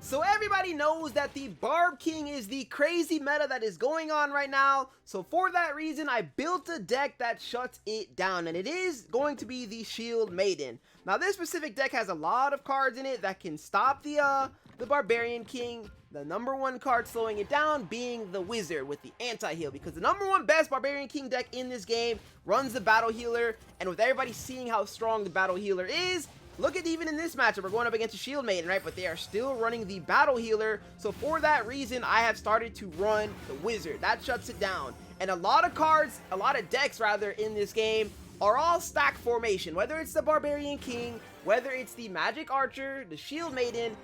So everybody knows that the Barb King is the crazy meta that is going on right now. So for that reason, I built a deck that shuts it down, and it is going to be the Shield Maiden. Now this specific deck has a lot of cards in it that can stop the Barbarian King. The number one card slowing it down being the Wizard with the anti-heal, because the number one best Barbarian King deck in this game runs the Battle Healer, and with everybody seeing how strong the Battle Healer is, look at even in this matchup, we're going up against a Shield Maiden, right? But they are still running the Battle Healer. So for that reason, I have started to run the Wizard. That shuts it down. And a lot of cards, a lot of decks rather, in this game are all stack formation. Whether it's the Barbarian King, whether it's the Magic Archer, the Shield Maiden,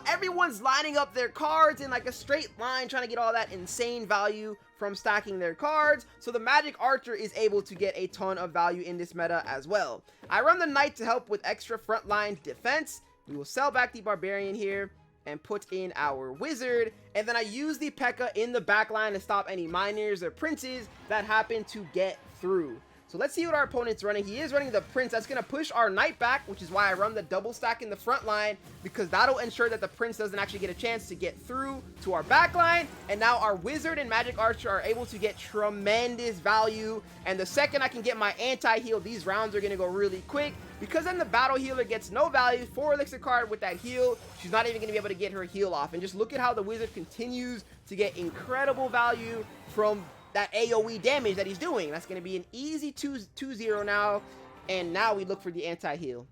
everyone's lining up their cards in like a straight line, trying to get all that insane value from stacking their cards. So the Magic Archer is able to get a ton of value in this meta as well. I run the Knight to help with extra frontline defense. We will sell back the Barbarian here and put in our Wizard, and then I use the P.E.K.K.A. in the back line to stop any miners or princes that happen to get through. So let's see what our opponent's running. He is running the Prince. That's going to push our Knight back, which is why I run the double stack in the front line, because that'll ensure that the Prince doesn't actually get a chance to get through to our back line. And now our Wizard and Magic Archer are able to get tremendous value. And the second I can get my anti-heal, these rounds are going to go really quick, because then the Battle Healer gets no value. 4 elixir card with that heal. She's not even going to be able to get her heal off. And just look at how the Wizard continues to get incredible value from that AoE damage that he's doing. That's going to be an easy 2-0 now. And now we look for the anti-heal.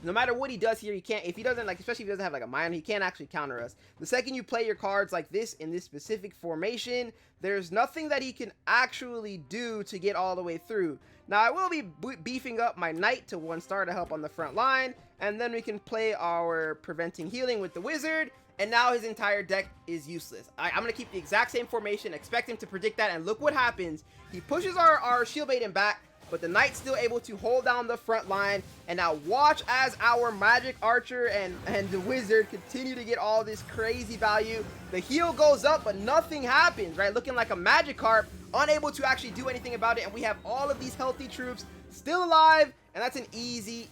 No matter what he does here, he can't, if he doesn't, like, especially if he doesn't have like a miner, he can't actually counter us. The second you play your cards like this in this specific formation, there's nothing that he can actually do to get all the way through. Now I will be beefing up my Knight to 1-star to help on the front line, and then we can play our preventing healing with the Wizard. And now his entire deck is useless. I'm going to keep the exact same formation, expect him to predict that, and look what happens. He pushes our Shield Maiden back, but the Knight's still able to hold down the front line. And now watch as our Magic Archer and the Wizard continue to get all this crazy value. The heal goes up, but nothing happens, right? Looking like a Magikarp, unable to actually do anything about it. And we have all of these healthy troops still alive, and that's an easy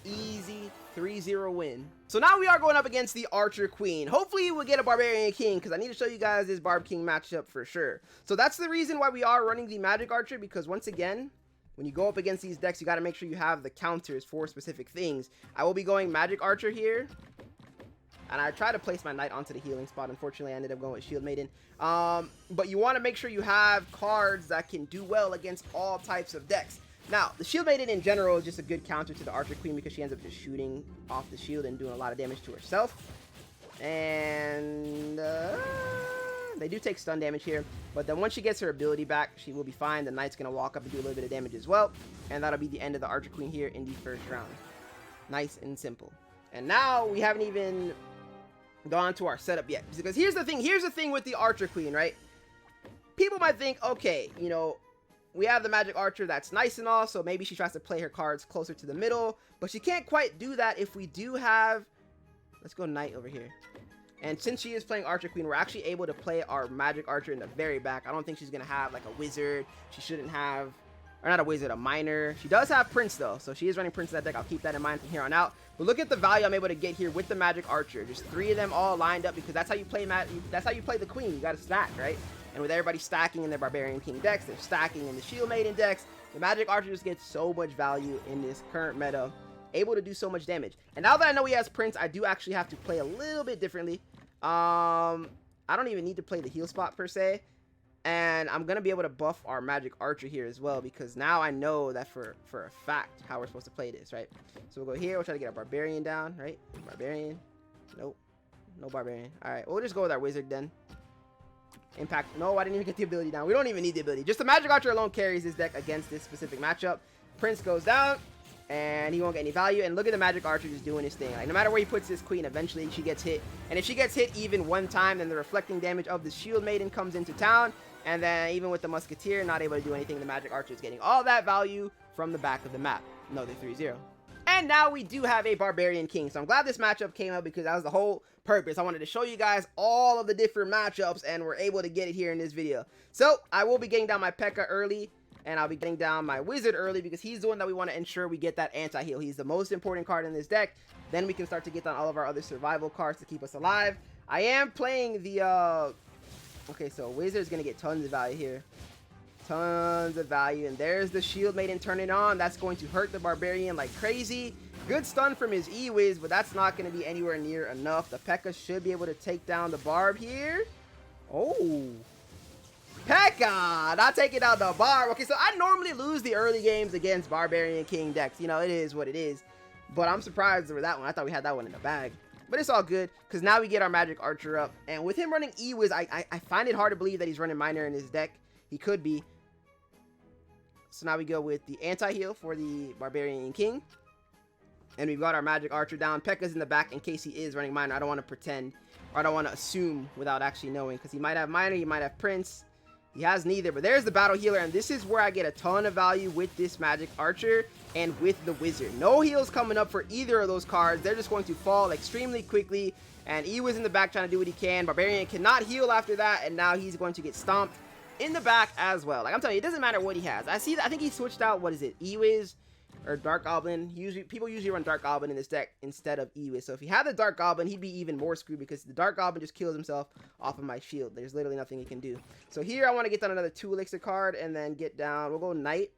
3-0 win. So now we are going up against the Archer Queen. Hopefully we'll get a Barbarian King, because I need to show you guys this Barb King matchup for sure. So that's the reason why we are running the Magic Archer, because once again, when you go up against these decks, you got to make sure you have the counters for specific things. I will be going Magic Archer here, and I try to place my Knight onto the healing spot. Unfortunately, I ended up going with Shield Maiden. But you want to make sure you have cards that can do well against all types of decks. Now, the Shield Maiden in general is just a good counter to the Archer Queen, because she ends up just shooting off the shield and doing a lot of damage to herself. And they do take stun damage here, but then once she gets her ability back, she will be fine. The Knight's going to walk up and do a little bit of damage as well, and that'll be the end of the Archer Queen here in the first round. Nice and simple. And now we haven't even gone to our setup yet, because here's the thing with the Archer Queen, right? People might think, okay, you know, we have the Magic Archer, that's nice and all, so maybe she tries to play her cards closer to the middle, but she can't quite do that if we do have, let's go Knight over here. And since she is playing Archer Queen, we're actually able to play our Magic Archer in the very back. I don't think she's going to have like a Wizard. She shouldn't have, or not a Wizard, a Miner. She does have Prince though, so she is running Prince in that deck. I'll keep that in mind from here on out. But look at the value I'm able to get here with the Magic Archer. Just 3 of them all lined up, because that's how you play that's how you play the Queen. You got to stack, right? And with everybody stacking in their Barbarian King decks, they're stacking in the Shield Maiden decks, the Magic Archer just gets so much value in this current meta, able to do so much damage. And now that I know he has Prince, I do actually have to play a little bit differently. I don't even need to play the heal spot per se, and I'm gonna be able to buff our Magic Archer here as well, because now I know that for a fact how we're supposed to play this, right? So we'll go here, we'll try to get our Barbarian down, right? Barbarian, nope, no Barbarian. All right, we'll just go with our Wizard then. Impact, no, I didn't even get the ability down. We don't even need the ability, just the Magic Archer alone carries this deck against this specific matchup. Prince goes down, and he won't get any value. And look at the Magic Archer just doing his thing. Like, no matter where he puts this Queen, eventually she gets hit. And if she gets hit even one time, then the reflecting damage of the Shield Maiden comes into town. And then even with the Musketeer not able to do anything, the Magic Archer is getting all that value from the back of the map. Another 3-0. And now we do have a Barbarian King. So I'm glad this matchup came out, because that was the whole purpose. I wanted to show you guys all of the different matchups, and we're able to get it here in this video. So I will be getting down my P.E.K.K.A. early, and I'll be getting down my Wizard early, because he's the one that we want to ensure we get that anti-heal. He's the most important card in this deck. Then we can start to get down all of our other survival cards to keep us alive. I am playing the, okay, so Wizard's gonna get tons of value here. Tons of value, and there's the Shield Maiden turning on. That's going to hurt the Barbarian like crazy. Good stun from his E-Wiz, but that's not going to be anywhere near enough. The P.E.K.K.A. should be able to take down the Barb here. Oh. P.E.K.K.A. not taking out the Barb. Okay, so I normally lose the early games against Barbarian King decks. You know, it is what it is. But I'm surprised over that one. I thought we had that one in the bag. But it's all good, because now we get our Magic Archer up. And with him running E-Wiz, I find it hard to believe that he's running Miner in his deck. He could be. So now we go with the anti-heal for the Barbarian King. And we've got our Magic Archer down. P.E.K.K.A.'s in the back in case he is running Miner. I don't want to pretend, or I don't want to assume without actually knowing, because he might have Miner, he might have Prince. He has neither, but there's the Battle Healer, and this is where I get a ton of value with this Magic Archer and with the Wizard. No heals coming up for either of those cards. They're just going to fall extremely quickly, and E was in the back trying to do what he can. Barbarian cannot heal after that, and now he's going to get stomped in the back as well. Like I'm telling you, it doesn't matter what he has. I think he switched out, what is it, E-Wiz or Dark Goblin. People usually run Dark Goblin in this deck instead of E-Wiz. So if he had the Dark Goblin, he'd be even more screwed, because the Dark Goblin just kills himself off of my shield. There's literally nothing he can do. So here I want to get down another 2 elixir card, and then get down, we'll go Knight,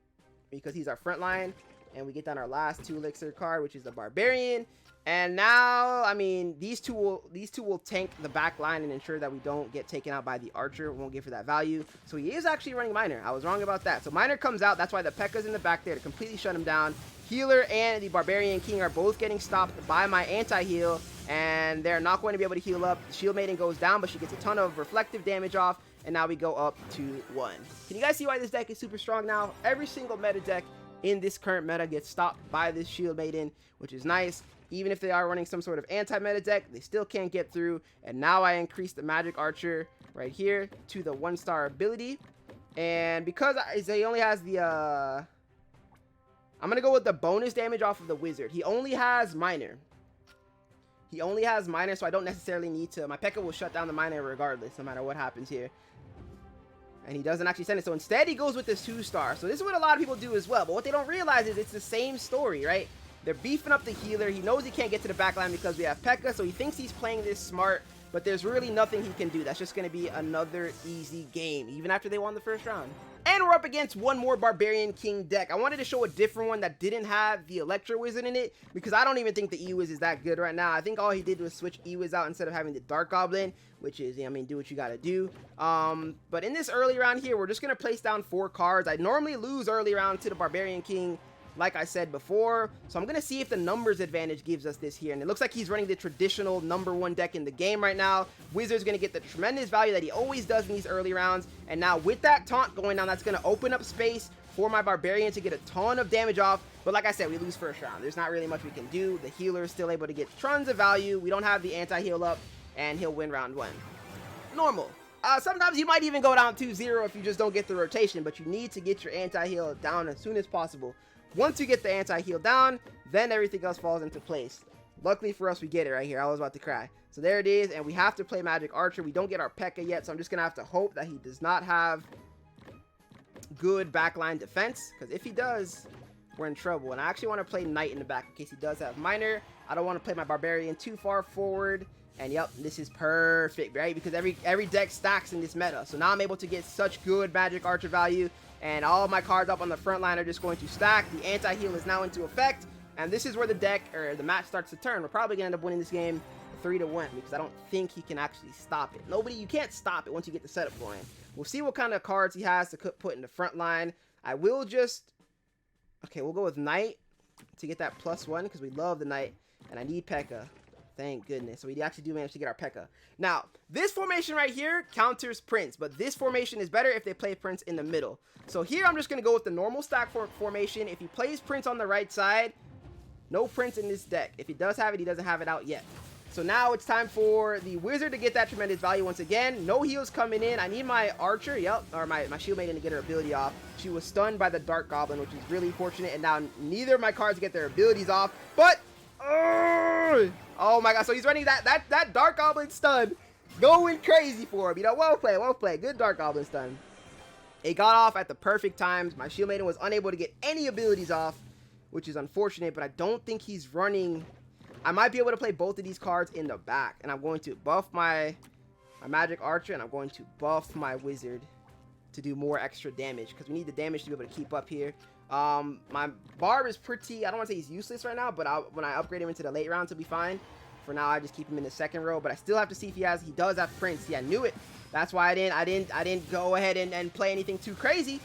because he's our front line, and we get down our last 2 elixir card, which is the Barbarian. And now, I mean, these two will tank the back line and ensure that we don't get taken out by the Archer. We won't give for that value. So he is actually running Miner. I was wrong about that. So Miner comes out. That's why the P.E.K.K.A.'s in the back there to completely shut him down. Healer and the Barbarian King are both getting stopped by my anti-heal, and they're not going to be able to heal up. The Shield Maiden goes down, but she gets a ton of reflective damage off, and now we go up to 1. Can you guys see why this deck is super strong now? Every single meta deck in this current meta gets stopped by this Shield Maiden, which is nice. Even if they are running some sort of anti-meta deck, they still can't get through. And now I increase the Magic Archer right here to the 1-star ability. And because he only has the, I'm going to go with the bonus damage off of the Wizard. He only has Miner. He only has Miner, so I don't necessarily need to. My P.E.K.K.A. will shut down the Miner regardless, no matter what happens here. And he doesn't actually send it. So instead, he goes with this 2-star. So this is what a lot of people do as well. But what they don't realize is it's the same story, right? They're beefing up the healer. He knows he can't get to the backline because we have P.E.K.K.A., so he thinks he's playing this smart, but there's really nothing he can do. That's just going to be another easy game, even after they won the first round. And we're up against one more Barbarian King deck. I wanted to show a different one that didn't have the Electro Wizard in it, because I don't even think the E-Wiz is that good right now. I think all he did was switch E-Wiz out instead of having the Dark Goblin, which is, I mean, do what you gotta do. But in this early round here, we're just going to place down 4 cards. I normally lose early round to the Barbarian King, like I said before, so I'm going to see if the numbers advantage gives us this here. And it looks like he's running the traditional #1 deck in the game right now. Wizard's going to get the tremendous value that he always does in these early rounds. And now with that taunt going down, that's going to open up space for my Barbarian to get a ton of damage off. But like I said, we lose first round. There's not really much we can do. The healer is still able to get tons of value. We don't have the anti-heal up, and he'll win round 1. Normal. Sometimes you might even go down 2-0 if you just don't get the rotation, but you need to get your anti-heal down as soon as possible. Once you get the anti-heal down, then everything else falls into place. Luckily for us, we get it right here. I was about to cry. So there it is, and we have to play Magic Archer. We don't get our P.E.K.K.A. yet, so I'm just going to have to hope that he does not have good backline defense, because if he does, we're in trouble. And I actually want to play Knight in the back in case he does have Miner. I don't want to play my Barbarian too far forward. And yep, this is perfect, right? Because every deck stacks in this meta. So now I'm able to get such good Magic Archer value. And all of my cards up on the front line are just going to stack. The anti-heal is now into effect. And this is where the deck, or the match, starts to turn. We're probably going to end up winning this game 3-1. Because I don't think he can actually stop it. You can't stop it once you get the setup going. We'll see what kind of cards he has to put in the front line. I will just... Okay, we'll go with Knight to get that +1. Because we love the Knight. And I need P.E.K.K.A. Thank goodness. So we actually do manage to get our P.E.K.K.A. Now, this formation right here counters Prince, but this formation is better if they play Prince in the middle. So here I'm just going to go with the normal stack formation. If he plays Prince on the right side, no Prince in this deck. If he does have it, he doesn't have it out yet. So now it's time for the Wizard to get that tremendous value once again. No heals coming in. I need my Archer, or my Shield Maiden to get her ability off. She was stunned by the Dark Goblin, which is really fortunate. And now neither of my cards get their abilities off, but... Oh my god, so he's running that Dark Goblin stun. Going crazy for him. You know, well played. Good Dark Goblin stun. It got off at the perfect times. My Shield Maiden was unable to get any abilities off, which is unfortunate, but I don't think he's running I might be able to play both of these cards in the back. And I'm going to buff my Magic Archer, and I'm going to buff my Wizard to do more extra damage, because we need the damage to be able to keep up here. My Barb is pretty, I don't want to say he's useless right now, but when I upgrade him into the late rounds, he'll be fine. For now, I just keep him in the second row, but I still have to see if he does have Prince. Yeah, I knew it. That's why I didn't go ahead and play anything too crazy.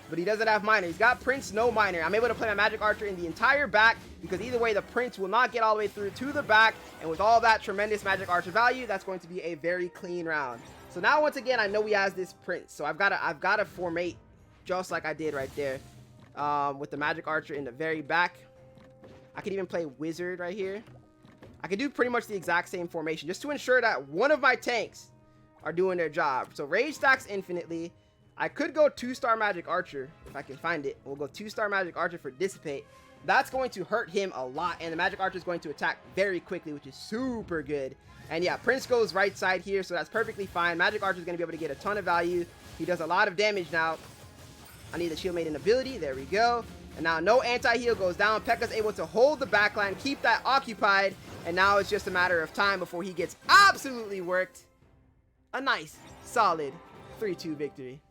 But he doesn't have Minor. He's got Prince, no Minor. I'm able to play my Magic Archer in the entire back, because either way, the Prince will not get all the way through to the back. And with all that tremendous Magic Archer value, that's going to be a very clean round. So now, once again, I know he has this Prince. So I've got to formate just like I did right there, with the Magic Archer in the very back. I could even play Wizard right here. I could do pretty much the exact same formation, just to ensure that one of my tanks are doing their job. So Rage stacks infinitely. I could go 2-star Magic Archer if I can find it. We'll go 2-star Magic Archer for Dissipate. That's going to hurt him a lot, and the Magic Archer is going to attack very quickly, which is super good. And yeah, Prince goes right side here, so that's perfectly fine. Magic Archer is going to be able to get a ton of value. He does a lot of damage now. I need the Shield Maiden ability. There we go. And now no anti-heal goes down. P.E.K.K.A's able to hold the backline, keep that occupied, and now it's just a matter of time before he gets absolutely worked. A nice, solid 3-2 victory.